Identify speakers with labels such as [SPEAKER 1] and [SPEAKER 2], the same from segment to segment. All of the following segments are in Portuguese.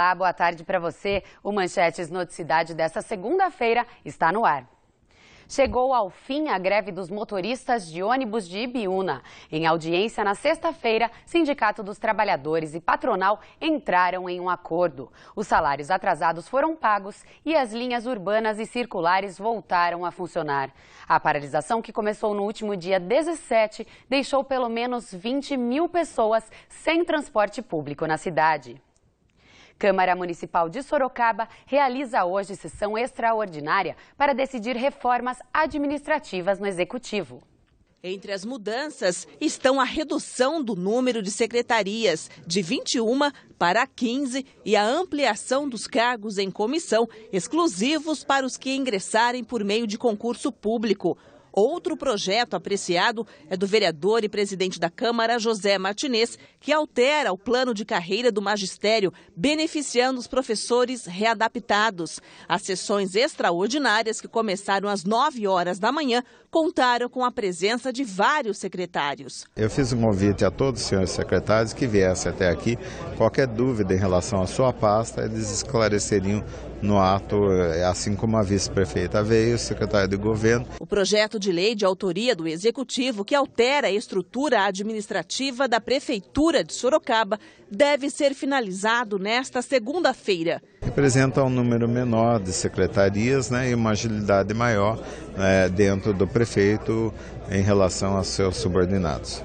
[SPEAKER 1] Olá, boa tarde para você. O Manchetes Noticidade desta segunda-feira está no ar. Chegou ao fim a greve dos motoristas de ônibus de Ibiúna. Em audiência na sexta-feira, Sindicato dos Trabalhadores e patronal entraram em um acordo. Os salários atrasados foram pagos e as linhas urbanas e circulares voltaram a funcionar. A paralisação, que começou no último dia 17, deixou pelo menos 20 mil pessoas sem transporte público na cidade. Câmara Municipal de Sorocaba realiza hoje sessão extraordinária para decidir reformas administrativas no Executivo.
[SPEAKER 2] Entre as mudanças estão a redução do número de secretarias de 21 para 15 e a ampliação dos cargos em comissão exclusivos para os que ingressarem por meio de concurso público. Outro projeto apreciado é do vereador e presidente da Câmara, José Martinez, que altera o plano de carreira do magistério, beneficiando os professores readaptados. As sessões extraordinárias, que começaram às 9 horas da manhã, contaram com a presença de vários secretários.
[SPEAKER 3] Eu fiz um convite a todos os senhores secretários que viessem até aqui. Qualquer dúvida em relação à sua pasta, eles esclareceriam no ato, assim como a vice-prefeita veio, o secretário de governo.
[SPEAKER 2] O projeto de lei de autoria do Executivo, que altera a estrutura administrativa da Prefeitura de Sorocaba, deve ser finalizado nesta segunda-feira.
[SPEAKER 3] Representa um número menor de secretarias, e uma agilidade maior dentro do prefeito em relação aos seus subordinados.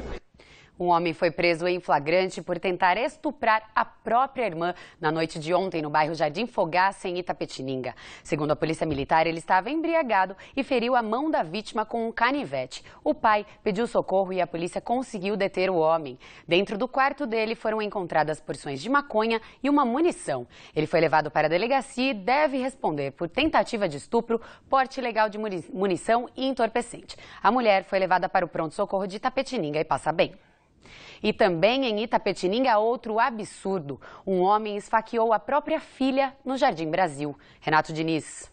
[SPEAKER 1] Um homem foi preso em flagrante por tentar estuprar a própria irmã na noite de ontem no bairro Jardim Fogaça, em Itapetininga. Segundo a polícia militar, ele estava embriagado e feriu a mão da vítima com um canivete. O pai pediu socorro e a polícia conseguiu deter o homem. Dentro do quarto dele foram encontradas porções de maconha e uma munição. Ele foi levado para a delegacia e deve responder por tentativa de estupro, porte ilegal de munição e entorpecente. A mulher foi levada para o pronto-socorro de Itapetininga e passa bem. E também em Itapetininga, outro absurdo. Um homem esfaqueou a própria filha no Jardim Brasil. Renato Diniz.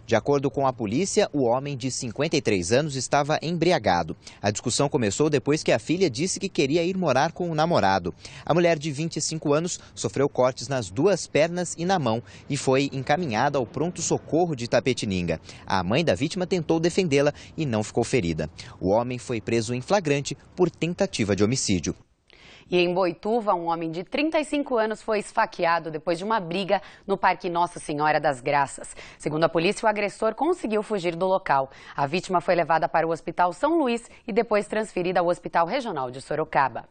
[SPEAKER 4] De acordo com a polícia, o homem de 53 anos estava embriagado. A discussão começou depois que a filha disse que queria ir morar com o namorado. A mulher de 25 anos sofreu cortes nas duas pernas e na mão e foi encaminhada ao pronto-socorro de Itapetininga. A mãe da vítima tentou defendê-la e não ficou ferida. O homem foi preso em flagrante por tentativa de homicídio.
[SPEAKER 1] E em Boituva, um homem de 35 anos foi esfaqueado depois de uma briga no Parque Nossa Senhora das Graças. Segundo a polícia, o agressor conseguiu fugir do local. A vítima foi levada para o Hospital São Luís e depois transferida ao Hospital Regional de Sorocaba.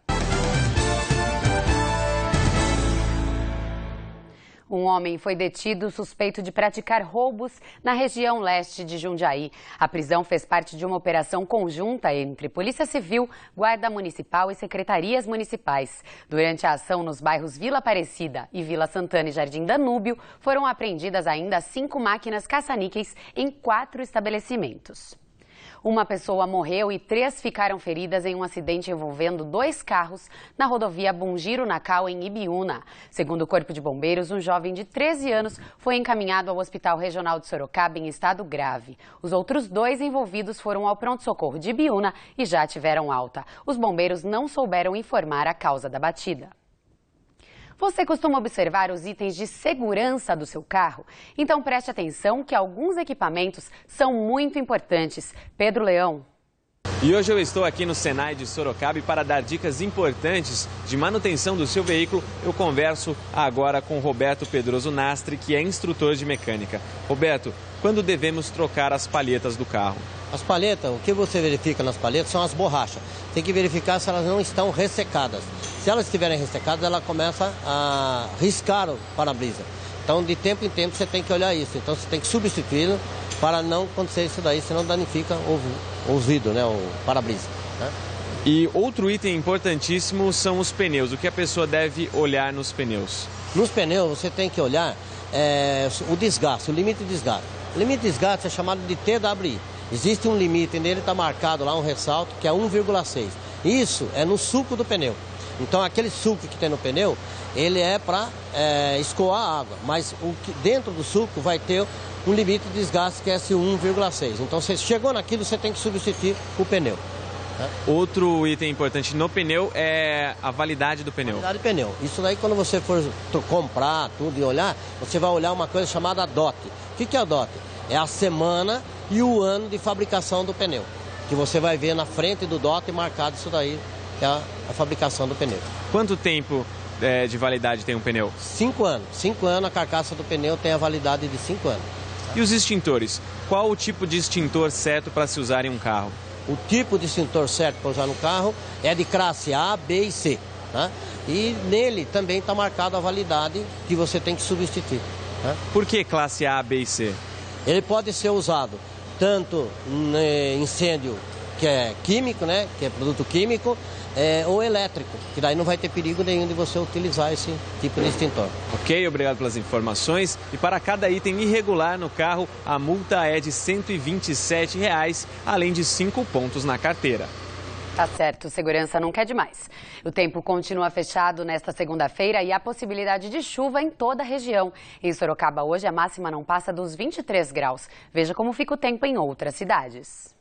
[SPEAKER 1] Um homem foi detido suspeito de praticar roubos na região leste de Jundiaí. A prisão fez parte de uma operação conjunta entre Polícia Civil, Guarda Municipal e secretarias municipais. Durante a ação nos bairros Vila Aparecida e Vila Santana e Jardim Danúbio, foram apreendidas ainda 5 máquinas caça-níqueis em 4 estabelecimentos. Uma pessoa morreu e 3 ficaram feridas em um acidente envolvendo 2 carros na rodovia Bungiro-Nacal, em Ibiúna. Segundo o Corpo de Bombeiros, um jovem de 13 anos foi encaminhado ao Hospital Regional de Sorocaba em estado grave. Os outros 2 envolvidos foram ao pronto-socorro de Ibiúna e já tiveram alta. Os bombeiros não souberam informar a causa da batida. Você costuma observar os itens de segurança do seu carro? Então preste atenção que alguns equipamentos são muito importantes. Pedro Leão.
[SPEAKER 5] E hoje eu estou aqui no Senai de Sorocaba e para dar dicas importantes de manutenção do seu veículo, eu converso agora com Roberto Pedroso Nastre, que é instrutor de mecânica. Roberto, quando devemos trocar as palhetas do carro?
[SPEAKER 6] As palhetas, o que você verifica nas palhetas são as borrachas. Tem que verificar se elas não estão ressecadas. Se elas estiverem ressecadas, ela começa a riscar o para-brisa. Então, de tempo em tempo, você tem que olhar isso. Então, você tem que substituí-lo para não acontecer isso daí, senão danifica o vidro, o para-brisa. Né?
[SPEAKER 5] E outro item importantíssimo são os pneus. O que a pessoa deve olhar nos pneus?
[SPEAKER 6] Nos pneus, você tem que olhar o desgaste, o limite de desgaste. O limite de desgaste é chamado de TWI. Existe um limite nele, está marcado lá um ressalto, que é 1,6. Isso é no suco do pneu. Então, aquele suco que tem no pneu, ele é para escoar a água. Mas dentro do suco vai ter um limite de desgaste que é esse 1,6. Então, você chegou naquilo, você tem que substituir o pneu. Tá?
[SPEAKER 5] Outro item importante no pneu é a validade do pneu.
[SPEAKER 6] Validade do pneu. Isso daí, quando você for comprar tudo e olhar, você vai olhar uma coisa chamada DOT. O que é a DOT? É a semana e o ano de fabricação do pneu. Que você vai ver na frente do DOT marcado isso daí, que é a fabricação do pneu.
[SPEAKER 5] Quanto tempo de validade tem um pneu?
[SPEAKER 6] 5 anos. 5 anos a carcaça do pneu tem a validade de 5 anos.
[SPEAKER 5] E os extintores? Qual o tipo de extintor certo para se usar em um carro?
[SPEAKER 6] O tipo de extintor certo para usar no carro é de classe A, B e C. Tá? E nele também está marcada a validade que você tem que substituir. Tá?
[SPEAKER 5] Por que classe A, B e C?
[SPEAKER 6] Ele pode ser usado tanto em incêndio que é químico, né, que é produto químico, ou elétrico, que daí não vai ter perigo nenhum de você utilizar esse tipo de extintor.
[SPEAKER 5] Ok, obrigado pelas informações. E para cada item irregular no carro, a multa é de R$ 127, além de 5 pontos na carteira.
[SPEAKER 1] Tá certo, segurança nunca é demais. O tempo continua fechado nesta segunda-feira e há possibilidade de chuva em toda a região. Em Sorocaba hoje a máxima não passa dos 23 graus. Veja como fica o tempo em outras cidades.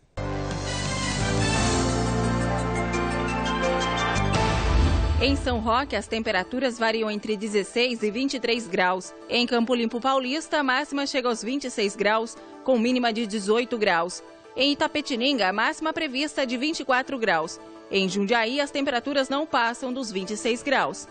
[SPEAKER 7] Em São Roque, as temperaturas variam entre 16 e 23 graus. Em Campo Limpo Paulista, a máxima chega aos 26 graus, com mínima de 18 graus. Em Itapetininga, a máxima prevista é de 24 graus. Em Jundiaí, as temperaturas não passam dos 26 graus.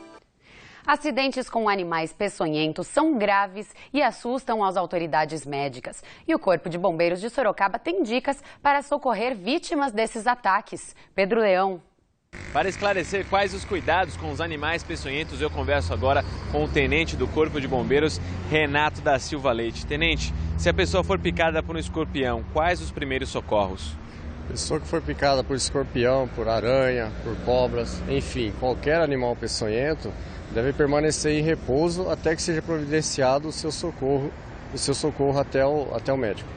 [SPEAKER 1] Acidentes com animais peçonhentos são graves e assustam as autoridades médicas. E o Corpo de Bombeiros de Sorocaba tem dicas para socorrer vítimas desses ataques. Pedro Leão.
[SPEAKER 5] Para esclarecer quais os cuidados com os animais peçonhentos, eu converso agora com o tenente do Corpo de Bombeiros, Renato da Silva Leite. Tenente, se a pessoa for picada por um escorpião, quais os primeiros socorros?
[SPEAKER 8] Pessoa que for picada por escorpião, por aranha, por cobras, enfim, qualquer animal peçonhento deve permanecer em repouso até que seja providenciado o seu socorro até o médico.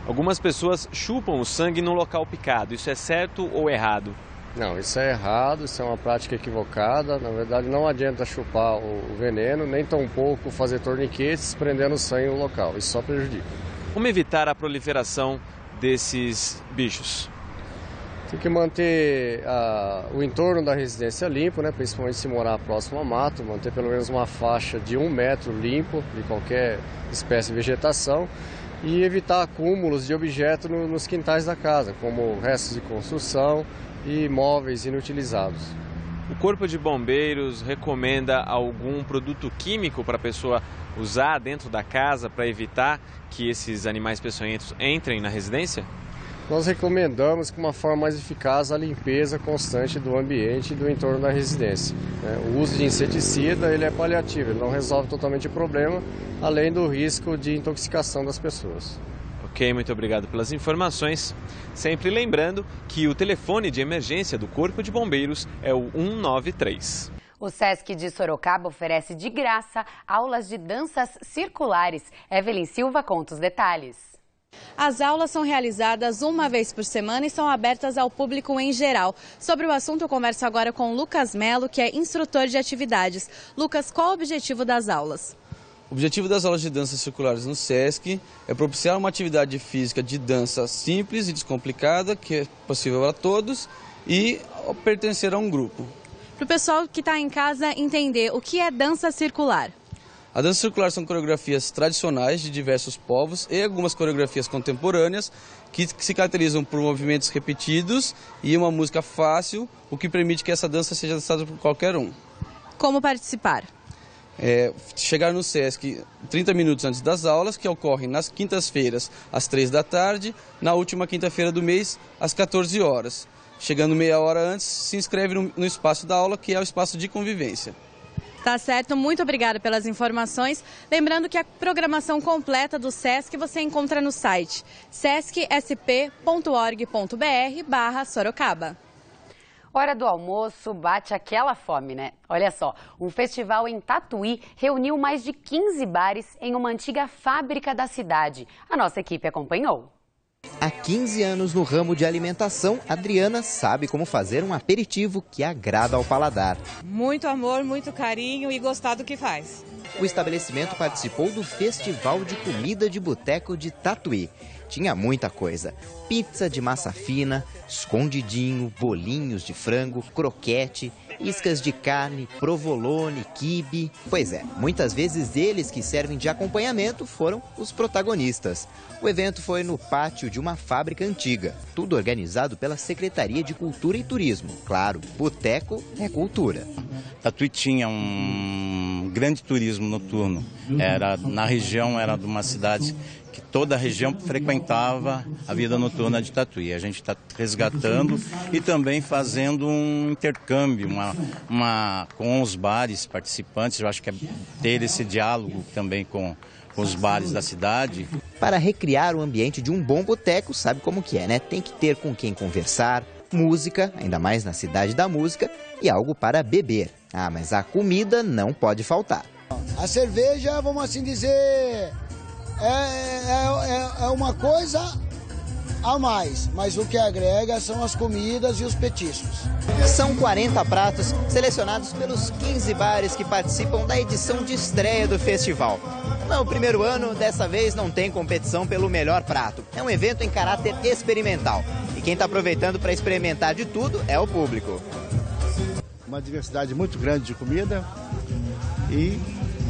[SPEAKER 5] Algumas pessoas chupam o sangue no local picado. Isso é certo ou errado?
[SPEAKER 8] Não, isso é errado, isso é uma prática equivocada. Na verdade, não adianta chupar o veneno, nem tampouco fazer torniquetes prendendo sangue no local. Isso só prejudica.
[SPEAKER 5] Como evitar a proliferação desses bichos?
[SPEAKER 8] Tem que manter o entorno da residência limpo, né? Principalmente se morar próximo a mato, manter pelo menos uma faixa de 1 metro limpo de qualquer espécie de vegetação e evitar acúmulos de objetos nos quintais da casa, como restos de construção e móveis inutilizados.
[SPEAKER 5] O Corpo de Bombeiros recomenda algum produto químico para a pessoa usar dentro da casa para evitar que esses animais peçonhentos entrem na residência?
[SPEAKER 8] Nós recomendamos que uma forma mais eficaz a limpeza constante do ambiente e do entorno da residência. O uso de inseticida ele é paliativo, ele não resolve totalmente o problema, além do risco de intoxicação das pessoas.
[SPEAKER 5] Ok, muito obrigado pelas informações. Sempre lembrando que o telefone de emergência do Corpo de Bombeiros é o 193.
[SPEAKER 1] O SESC de Sorocaba oferece de graça aulas de danças circulares. Evelyn Silva conta os detalhes.
[SPEAKER 9] As aulas são realizadas uma vez por semana e são abertas ao público em geral. Sobre o assunto, eu converso agora com o Lucas Melo, que é instrutor de atividades. Lucas, qual o objetivo das aulas?
[SPEAKER 10] O objetivo das aulas de danças circulares no SESC é propiciar uma atividade física de dança simples e descomplicada, que é possível para todos, e pertencer a um grupo.
[SPEAKER 9] Para o pessoal que está em casa entender, o que é dança circular?
[SPEAKER 10] A dança circular são coreografias tradicionais de diversos povos e algumas coreografias contemporâneas que se caracterizam por movimentos repetidos e uma música fácil, o que permite que essa dança seja dançada por qualquer um.
[SPEAKER 9] Como participar?
[SPEAKER 10] Chegar no SESC 30 minutos antes das aulas, que ocorrem nas quintas-feiras às 3 da tarde, na última quinta-feira do mês às 14 horas. Chegando meia hora antes, se inscreve no espaço da aula, que é o espaço de convivência.
[SPEAKER 9] Tá certo, muito obrigada pelas informações. Lembrando que a programação completa do SESC você encontra no site sescsp.org.br/Sorocaba.
[SPEAKER 1] Hora do almoço, bate aquela fome, né? Olha só, um festival em Tatuí reuniu mais de 15 bares em uma antiga fábrica da cidade. A nossa equipe acompanhou.
[SPEAKER 4] Há 15 anos no ramo de alimentação, Adriana sabe como fazer um aperitivo que agrada ao paladar.
[SPEAKER 11] Muito amor, muito carinho e gostar do que faz.
[SPEAKER 4] O estabelecimento participou do Festival de Comida de Boteco de Tatuí. tinha muita coisa. Pizza de massa fina, escondidinho, bolinhos de frango, croquete, iscas de carne, provolone, quibe. Pois é, muitas vezes eles que servem de acompanhamento foram os protagonistas. O evento foi no pátio de uma fábrica antiga, tudo organizado pela Secretaria de Cultura e Turismo. Claro, boteco é cultura.
[SPEAKER 12] Tatuí tinha um grande turismo noturno. Na região era de uma cidade que toda a região frequentava a vida noturna de Tatuí. A gente está resgatando e também fazendo um intercâmbio com os bares participantes. Eu acho que é ter esse diálogo também com os bares da cidade.
[SPEAKER 4] Para recriar o ambiente de um bom boteco, sabe como que é, né? Tem que ter com quem conversar, música, ainda mais na cidade da música, e algo para beber. Ah, mas a comida não pode faltar.
[SPEAKER 13] A cerveja, vamos assim dizer, é uma coisa a mais, mas o que agrega são as comidas e os petiscos.
[SPEAKER 4] São 40 pratos selecionados pelos 15 bares que participam da edição de estreia do festival. No primeiro ano, dessa vez, não tem competição pelo melhor prato. É um evento em caráter experimental. E quem está aproveitando para experimentar de tudo é o público.
[SPEAKER 14] Uma diversidade muito grande de comida e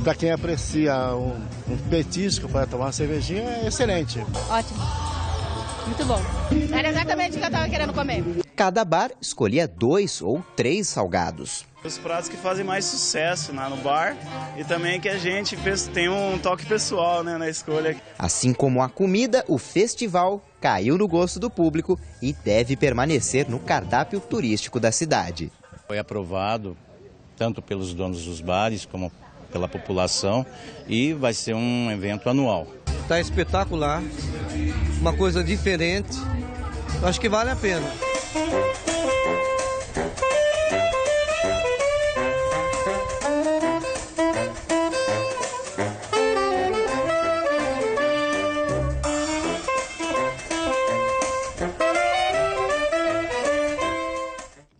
[SPEAKER 14] para quem aprecia um petisco para tomar uma cervejinha é excelente.
[SPEAKER 15] Ótimo. Muito bom. Era exatamente o que eu estava querendo comer.
[SPEAKER 4] Cada bar escolhia 2 ou 3 salgados.
[SPEAKER 16] Os pratos que fazem mais sucesso no bar e também que a gente tem um toque pessoal, né, na escolha.
[SPEAKER 4] Assim como a comida, o festival caiu no gosto do público e deve permanecer no cardápio turístico da cidade.
[SPEAKER 12] Foi aprovado tanto pelos donos dos bares como pela população e vai ser um evento anual.
[SPEAKER 17] Está espetacular, uma coisa diferente, acho que vale a pena.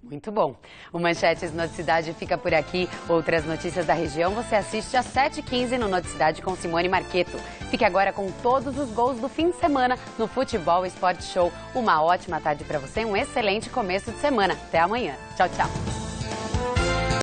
[SPEAKER 1] Muito bom. O Manchetes Noticidade fica por aqui. Outras notícias da região você assiste às 7h15 no Noticidade com Simone Marqueto. Fique agora com todos os gols do fim de semana no Futebol Esporte Show. Uma ótima tarde para você, um excelente começo de semana. Até amanhã. Tchau, tchau.